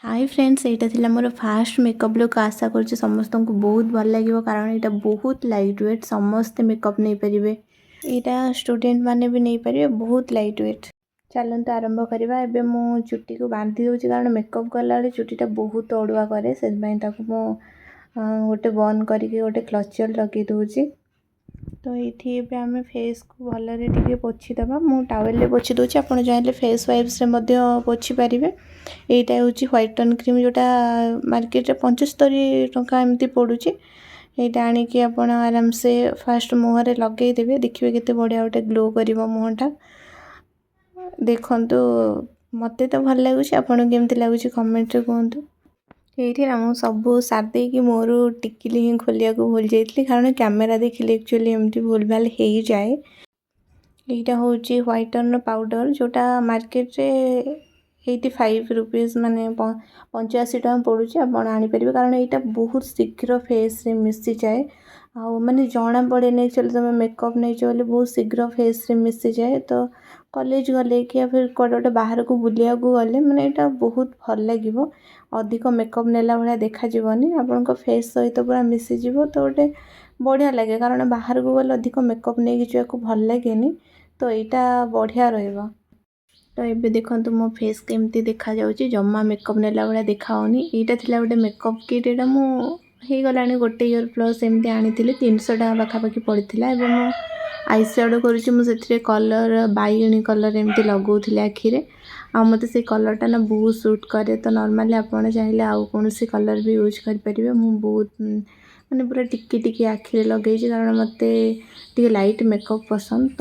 Hi friends, यहाँ थिला मोर fast makeup look. आशा कर समस्त को बहुत भल लगे कारण यहाँ बहुत लाइट वेट, समस्ते मेकअप नहीं पारे। यहाँ स्टूडेंट माने भी नहीं पारे, बहुत लाइट वेट। चलते आरंभ करवा। एबे मु चुट्टी को बांधी दूसरी कारण मेकअप कला चुट्टीटा बहुत अड़ुआ कै से गोटे बंद करके गोटे क्लचर लगे दूसरी। तो ये आम फेस को भलरे पोछीदे। मु टावेल पोछी दूसरी, आप चाहिए फेस वाइप्स पोछी पारे। यहाँ हूँ व्हाइटन क्रीम जोटा मार्केट 75 टंका एमती पड़ू। यहाँ आणिकी आप आराम से फास्ट मुहर लगेदेवे, देखिए केते बढ़िया गोटे ग्लो कर मुहटा। देखु मत तो भल लगुच, आपन केमती लगुच कमेंट रे कहतु। ये ना मुझे सब सारी कि मोर टिकिली ही खोलिया को भूल जाइए कारण कैमेरा देखिले एक्चुअली एमती भूल भाल हो जाए। यहाँ हूँ व्हाइटन पाउडर जोटा मार्केट रे 85 रुपीज माने 85 टका पड़ू। आप आनीपर कारण यहाँ बहुत शीघ्र फेस रे मिसी जाए। माने जना पड़े नहीं चलो तुम मेकअप नहीं चले बहुत शीघ्र फेस रे मिसी जाए। तो कॉलेज गले कि फिर कौटे गोटे बाहर को बुलिया गले मैंने यहाँ बहुत भल लगे। अधिक मेकअप नेला भाया देखाजीवनी, आपण फेस सहित पूरा मिसीज। तो गोटे बढ़िया लगे कारण बाहर को गले अधिक मेकअप नहीं जावाक भल लगे। तो यहाँ बढ़िया रहा। तो ये देखो मो फेस केमती देखा जाउची, जम्मा मेकअप नेला भाया देखाऊनी। यहाँ थिला गोटे मेकअप किट, यहाँ मुझे गला गोटे ईयर प्लस एमती आनी 300 टका पाखापाखि पड़ता। एवं आई शेडो करुँचे कलर बैगणी कलर एमती लगौली आखिरे। मत से कलरटा ना बहुत सूट करे। तो नॉर्मली आप चाहिए आउ कौन कलर भी यूज करेंगे। मुझे बहुत माने पूरा टिकी टिकी आखिरे लगे कारण मत लाइट मेकअप पसंद।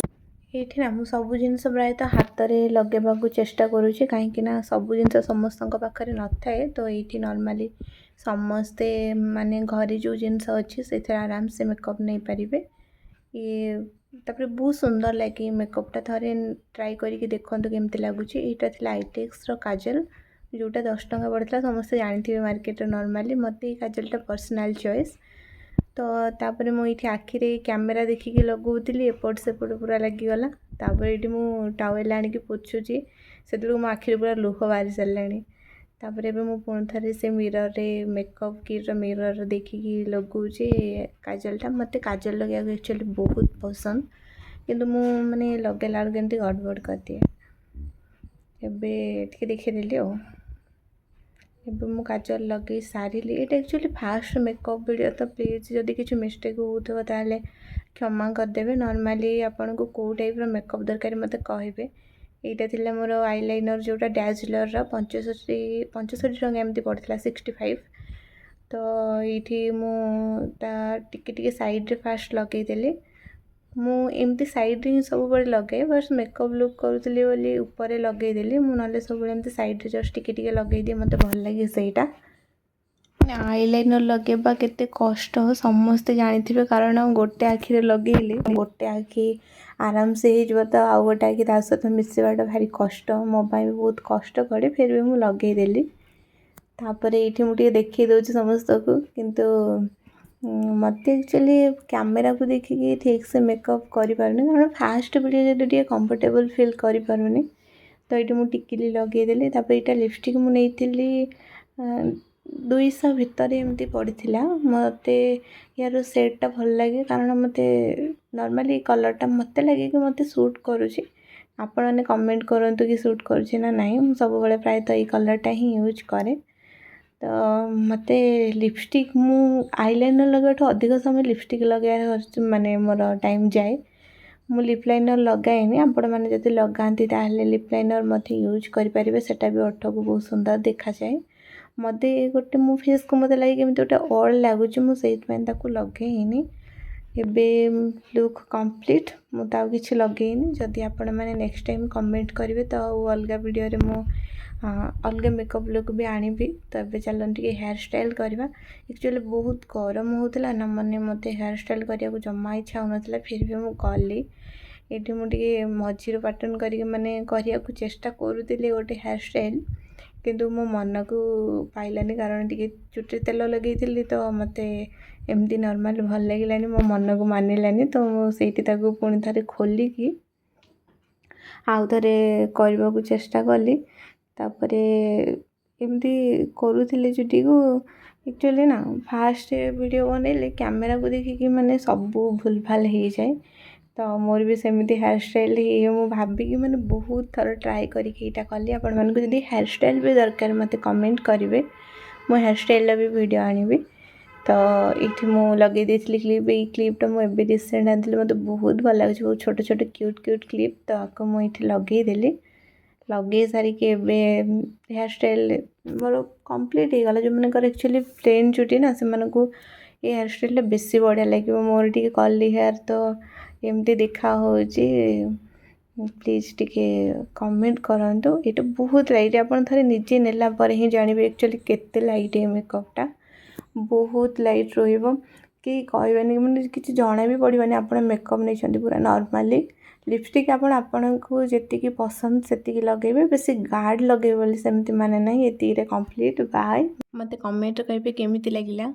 ये ना मुझे सब जिन प्रायतः हाथ में लगेगा चेष्टा करुँचे कहीं सब जिन समस्त पाखे न थाए। तो ये नॉर्मली समस्ते माने घरे जो जिनस अच्छी से आराम से मेकअप नहीं पारे। ये तापर बहुत सुंदर लगे मेकअपटा, थे ट्राई करके देखो केमती लगुच। यहाँ थी आईटेक्स काजल जोटा 10 टका पड़ता, समस्ते जानी मार्केट नॉर्मली। मत ये काजलटा पर्सनल चॉइस। तो तापर मुझे आखिरे कैमेरा देखिकी लगौली, एपट सेपट पूरा लगिगला। तापर ये मुझे टावेल आणिकी पोछुची, से मो आखिरे पूरा लुह बाहरी सारे। तापर एबे मु पुणी थे से मिरर रे मेकअप किट मिरर देखिकी लगौची काजलटा। मत काजल लगे एक्चुअली बहुत पसंद, किंतु मु माने लगेला केमती गड़बड़ कर दिए। एबे देखीदेली एबे मु काजल लगे सारी। ये एक्चुअली फास्ट मेकअप वीडियो, तो प्लीज जदि किसी मिस्टेक होता ताले क्षमा करदेवे। नॉर्मली आपन को कौ टाइप मेकअप दरकार मत कहे। यहाँ थी मोर आईलाइनर जोटा डैजलर 65 टका एमती पड़ता 65। तो ये मुझे साइड रे फास्ट लगेदेली। मुझे साइड ही सब बड़े लगे, बस मेकअप लुक करूली बोली ऊपर लगेदेली। मुझे सब एमती साइड रे जस्ट टिके लगे दिए, मत भल लगे सेटा। आईलाइनर लगेबा केते कष्ट समस्ते जानी कारण गोटे आखिरे लगेले गोटे आखि आराम से हो, तो आउ गोटे आखि ता सहित मिसेवाटा भारी कष्ट। मो भी बहुत कष्ट पड़े, फिर भी मुझे लगेदेली। तापर ये मुझे देखी दूसरी समस्त को, किंतु मत एक्चुअली कैमेरा को देखिए ठीक से मेकअप करें कारण फास्ट वीडियो जो कंफर्टेबल फील करें। तो ये मुझे टिकिली लगेदेली। तापर यहाँ लिपस्टिक मुझे 200 भितर एमती पड़ा। मत यार सेटटा भल लगे कारण मत नॉर्मली कलरटा मत लगे कि मत सूट करुँची। आपण मैंने कमेंट करूँ कि सूट करुँची ना नहीं। मुझे सब प्रायतः ये कलरटा ही यूज करे। तो मत लिपस्टिक मु आईलाइनर लगे अधिक समय लिपस्टिक लगे माने मोर टाइम जाए। मु लिप लाइनर लगाएनि, आपण मैंने जब लगाती लिप लाइनर मत यूज करेंगे, सेटा भी ओठ को बहुत सुंदर देखा जाए। मत गोटे मो फेस को मत लगे केमती गोटे ऑल लगुच, मुझे लगेनी। एबे लुक कंप्लीट मुझे किसी लगेनी। जदि आपण मैंने नेक्स्ट टाइम कमेंट करेंगे तो अलग वीडियो रे मु अलग मेकअप लुक भी आनीबी। तो ये चलते हेयर स्टाइल करवा। एक्चुअली बहुत गरम होता ना, मैंने मत हेयर स्टाइल करने को जमा इच्छा होना, फिर भी मुझे गली। ये मुझे मझीर पैटर्न करके माने करने को चेष्टा करुली गोटे हेयर स्टाइल, किंतु मो मन को पाइलानी कारण टी चुटी तेल लगे तो मत एमती नॉर्मल भल लगे मो मन को मानिलानी। तो मुझे पुणी थे खोलिकी आउ थे करने को चेष्टा कली। तापरे एमती करूले चुटी को एक्चुअली ना फास्ट वीडियो बनइले कैमेरा को देखिए माने सब भूल भाल हो जाए। तो मोर भी सेमती हेयर स्टाइल ये मुझे भाविकी मैंने बहुत थर ट्राए करके कली। आपण मानक जदि हेयर स्टाइल भी दरकार मत कमेंट करेंगे, मो हेयर स्टाइल भी वीडियो आनिबी। तो ये मु लगे देती क्लिप, ये क्लिपटा मुझे रिसेंट आनी मत बहुत भल लगे, बहुत छोट छोट क्यूट क्यूट क्लिप। तो आपको मुझे लगेदेली, लगे सारिक हेयर स्टाइल मोर कंप्लीट हो गला। जो मैंने एक्चुअली प्लेन चुटी ना से ये हेयर स्टाइल बेसी बढ़िया लगे। मोर टी कर्ली हेयर तो एमती देखा हो। प्लीज टिके कमेंट करंतु। ये बहुत लाइट, आपन थरे निजे नेला पर ही जानिबे एक्चुअली केते लाइट है मेकअपटा, बहुत लाइट रहिबो। कि कहबेनि माने किछि जणा भी पड़िबनि आपण मेकअप नै छथि पूरा नॉर्मली। लिपस्टिक आपण को जेतिकी पसंद सेतिकी लगेबे, बेसी गार्ड लगेबे बोली सेमति माने नै। एतिरे कंप्लीट बाय। मते कमेंट करिबे केमिति लागिला।